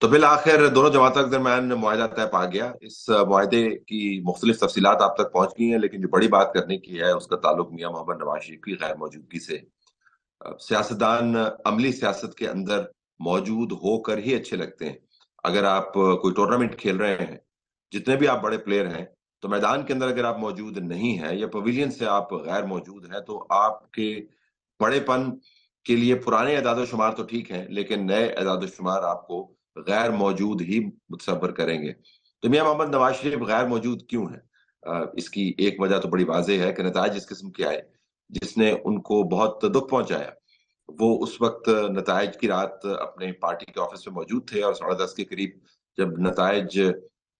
تو بالآخر دونوں جماعتوں کے درمیان معاہدہ طے پا گیا. اس معاہدے کی مختلف تفصیلات آپ تک پہنچ گئی ہیں، لیکن جو بڑی بات کرنے کی ہے اس کا تعلق میاں محمد نواز شریف کی غیر موجودگی سے. سیاستدان عملی سیاست کے اندر موجود ہو کر ہی اچھے لگتے ہیں. اگر آپ کوئی ٹورنامنٹ کھیل رہے ہیں، جتنے بھی آپ بڑے پلیئر ہیں، تو میدان کے اندر اگر آپ موجود نہیں ہیں یا پویلین سے آپ غیر موجود ہیں، تو آپ کے بڑے پن کے لیے پرانے اعداد و شمار تو ٹھیک ہیں، لیکن نئے اعداد و شمار آپ کو غیر موجود ہی متصور کریں گے. تو میاں محمد نواز شریف غیر موجود کیوں ہیں؟ اس کی ایک وجہ تو بڑی واضح ہے کہ نتائج اس قسم کے آئے جس نے ان کو بہت دکھ پہنچایا. وہ اس وقت نتائج کی رات اپنے پارٹی کے آفس میں موجود تھے، اور 10:30 کے قریب جب نتائج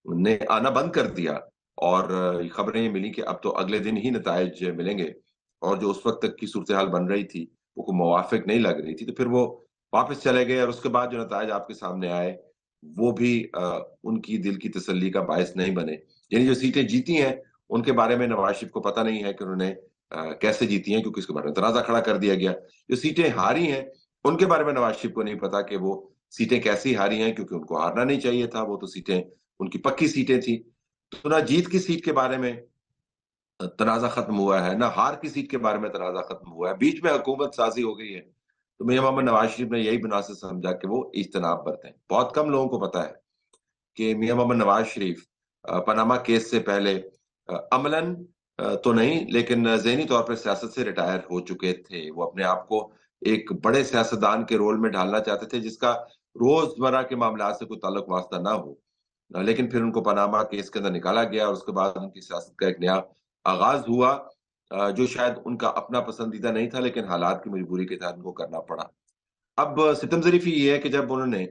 نے آنا بند کر دیا اور خبریں یہ ملی کہ اب تو اگلے دن ہی نتائج ملیں گے، اور جو اس وقت تک کی صورتحال بن رہی تھی وہ کوئی موافق نہیں لگ رہی تھی، تو پھر وہ واپس چلے گئے. اور اس کے بعد جو نتائج آپ کے سامنے آئے وہ بھی ان کی دل کی تسلی کا باعث نہیں بنے. یعنی جو سیٹیں جیتی ہیں ان کے بارے میں نواز شریف کو پتہ نہیں ہے کہ انہوں نے کیسے جیتی ہیں، کیونکہ اس کے بارے میں تنازع کھڑا کر دیا گیا. جو سیٹیں ہاری ہیں ان کے بارے میں نواز شریف کو نہیں پتا کہ وہ سیٹیں کیسی ہاری ہیں، کیونکہ ان کو ہارنا نہیں چاہیے تھا، وہ تو سیٹیں ان کی پکی سیٹیں تھیں. تو نہ جیت کی سیٹ کے بارے میں تنازع ختم ہوا ہے، نہ ہار کی سیٹ کے بارے میں تنازع ختم ہوا ہے، بیچ میں حکومت سازی ہو گئی ہے. تو میاں محمد نواز شریف نے یہی مناسب سمجھا کہ وہ اجتناب برتیں. بہت کم لوگوں کو پتا ہے کہ میاں محمد نواز شریف پاناما کیس سے پہلے عملاً تو نہیں لیکن ذہنی طور پر سیاست سے ریٹائر ہو چکے تھے. وہ اپنے آپ کو ایک بڑے سیاستدان کے رول میں ڈھالنا چاہتے تھے جس کا روزمرہ کے معاملات سے کوئی تعلق واسطہ نہ ہو. لیکن پھر ان کو پاناما کیس کے اندر نکالا گیا، اور اس کے بعد ان کی سیاست کا ایک نیا آغاز ہوا جو شاید ان کا اپنا پسندیدہ نہیں تھا، لیکن حالات کی مجبوری کے تحت ان کو کرنا پڑا. اب ستم ظریفی یہ ہے کہ جب انہوں نے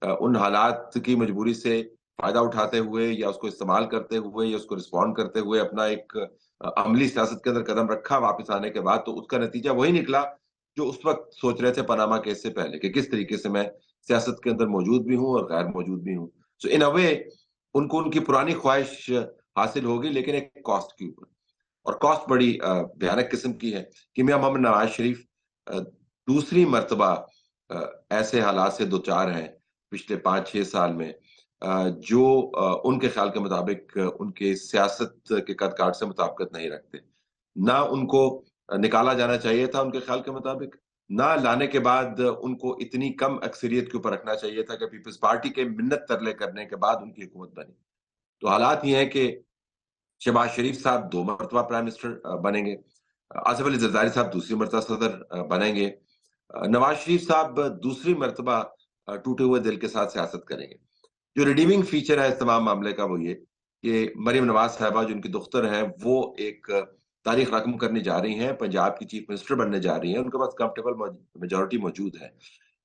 ان حالات کی مجبوری سے فائدہ اٹھاتے ہوئے یا اس کو استعمال کرتے ہوئے یا اس کو رسپونڈ کرتے ہوئے اپنا ایک عملی سیاست کے اندر قدم رکھا واپس آنے کے بعد، تو اس کا نتیجہ وہی نکلا جو اس وقت سوچ رہے تھے پاناما کیس سے پہلے، کہ کس طریقے سے میں سیاست کے اندر موجود بھی ہوں اور غیر موجود بھی ہوں. سو ان اے وے ان کو ان کی پرانی خواہش حاصل ہوگی، لیکن ایک کاسٹ کے اوپر. اور کاسٹ بڑی بھیانک قسم کی ہے کہ میاں محمد نواز شریف دوسری مرتبہ ایسے حالات سے دوچار ہیں پچھلے 5-6 سال میں جو ان کے خیال کے مطابق ان کے سیاست کے قد کاٹ سے مطابقت نہیں رکھتے. نہ ان کو نکالا جانا چاہیے تھا ان کے خیال کے مطابق، نہ لانے کے بعد ان کو اتنی کم اکثریت کے اوپر رکھنا چاہیے تھا کہ پیپلز پارٹی کے منت ترلے کرنے کے بعد ان کی حکومت بنی. تو حالات یہ ہیں کہ شہباز شریف صاحب 2 مرتبہ پرائم منسٹر بنیں گے، آصف علی زرداری صاحب دوسری مرتبہ صدر بنیں گے، نواز شریف صاحب دوسری مرتبہ ٹوٹے ہوئے دل کے ساتھ سیاست کریں گے. جو ریڈیمنگ فیچر ہے اس تمام معاملے کا وہ یہ کہ مریم نواز صاحبہ جو ان کی دختر ہیں وہ ایک تاریخ رقم کرنے جا رہی ہیں، پنجاب کی چیف منسٹر بننے جا رہی ہیں، ان کے پاس کمفرٹیبل میجورٹی موجود ہے.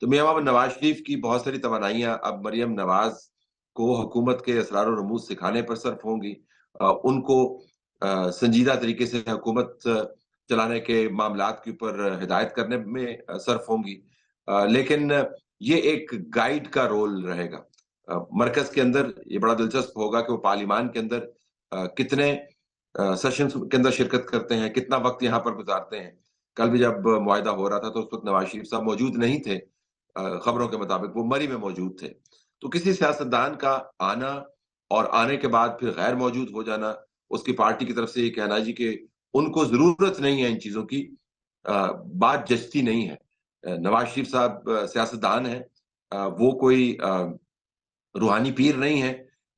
تو میاں محمد نواز شریف کی بہت ساری توانائیاں اب مریم نواز کو حکومت کے اسرار و رموز سکھانے پر صرف ہوں گی، ان کو سنجیدہ طریقے سے حکومت چلانے کے معاملات کے اوپر ہدایت کرنے میں صرف ہوں گی. لیکن یہ ایک گائیڈ کا رول رہے گا. مرکز کے اندر یہ بڑا دلچسپ ہوگا کہ وہ پارلیمان کے اندر کتنے سیشنز کے اندر شرکت کرتے ہیں، کتنا وقت یہاں پر گزارتے ہیں. کل بھی جب معاہدہ ہو رہا تھا تو اس وقت نواز شریف صاحب موجود نہیں تھے، خبروں کے مطابق وہ مری میں موجود تھے. تو کسی سیاستدان کا آنا اور آنے کے بعد پھر غیر موجود ہو جانا، اس کی پارٹی کی طرف سے یہ کہنا جی کہ ان کو ضرورت نہیں ہے ان چیزوں کی، بات جچتی نہیں ہے. نواز شریف صاحب سیاستدان ہیں، وہ کوئی روحانی پیر نہیں ہے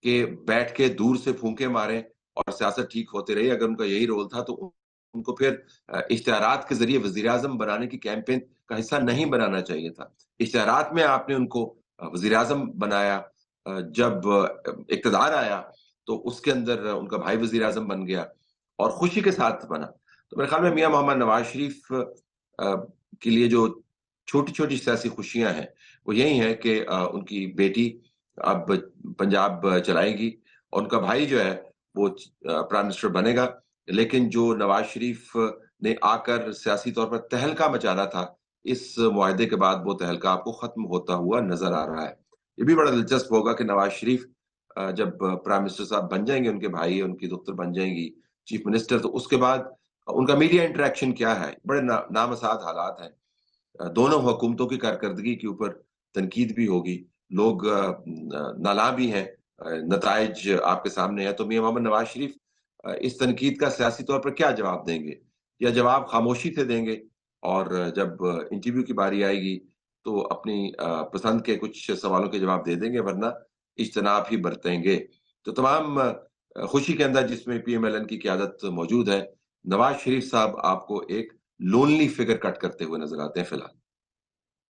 کہ بیٹھ کے دور سے پھونکے ماریں اور سیاست ٹھیک ہوتے رہی. اگر ان کا یہی رول تھا تو ان کو پھر اشتہارات کے ذریعے وزیر اعظم بنانے کی کیمپین کا حصہ نہیں بنانا چاہیے تھا. اشتہارات میں آپ نے ان کو وزیر اعظم بنایا، جب اقتدار آیا تو اس کے اندر ان کا بھائی وزیر اعظم بن گیا اور خوشی کے ساتھ بنا. تو میرے خیال میں میاں محمد نواز شریف کے لیے جو چھوٹی چھوٹی سیاسی خوشیاں ہیں وہ یہی ہیں کہ ان کی بیٹی اب پنجاب چلائے گی اور ان کا بھائی جو ہے وہ پرائم منسٹر بنے گا. لیکن جو نواز شریف نے آ کر سیاسی طور پر تہلکہ مچانا تھا، اس معاہدے کے بعد وہ تہلکہ آپ کو ختم ہوتا ہوا نظر آ رہا ہے. یہ بھی بڑا دلچسپ ہوگا کہ نواز شریف جب پرائم منسٹر صاحب بن جائیں گے، ان کے بھائی ان کی دختر بن جائیں گی چیف منسٹر، تو اس کے بعد ان کا میڈیا انٹریکشن کیا ہے. بڑے نامساعد حالات ہیں. دونوں حکومتوں کی کارکردگی کے اوپر تنقید بھی ہوگی، لوگ نالاں بھی ہیں، نتائج آپ کے سامنے ہے، تو میاں محمد نواز شریف اس تنقید کا سیاسی طور پر کیا جواب دیں گے؟ یا جواب خاموشی سے دیں گے، اور جب انٹرویو کی باری آئے گی تو اپنی پسند کے کچھ سوالوں کے جواب دے دیں گے، ورنہ اجتناب ہی برتیں گے؟ تو تمام خوشی کے اندر جس میں پی ایم ایل این کی قیادت موجود ہے، نواز شریف صاحب آپ کو ایک لونلی فگر کٹ کرتے ہوئے نظر آتے ہیں فی الحال۔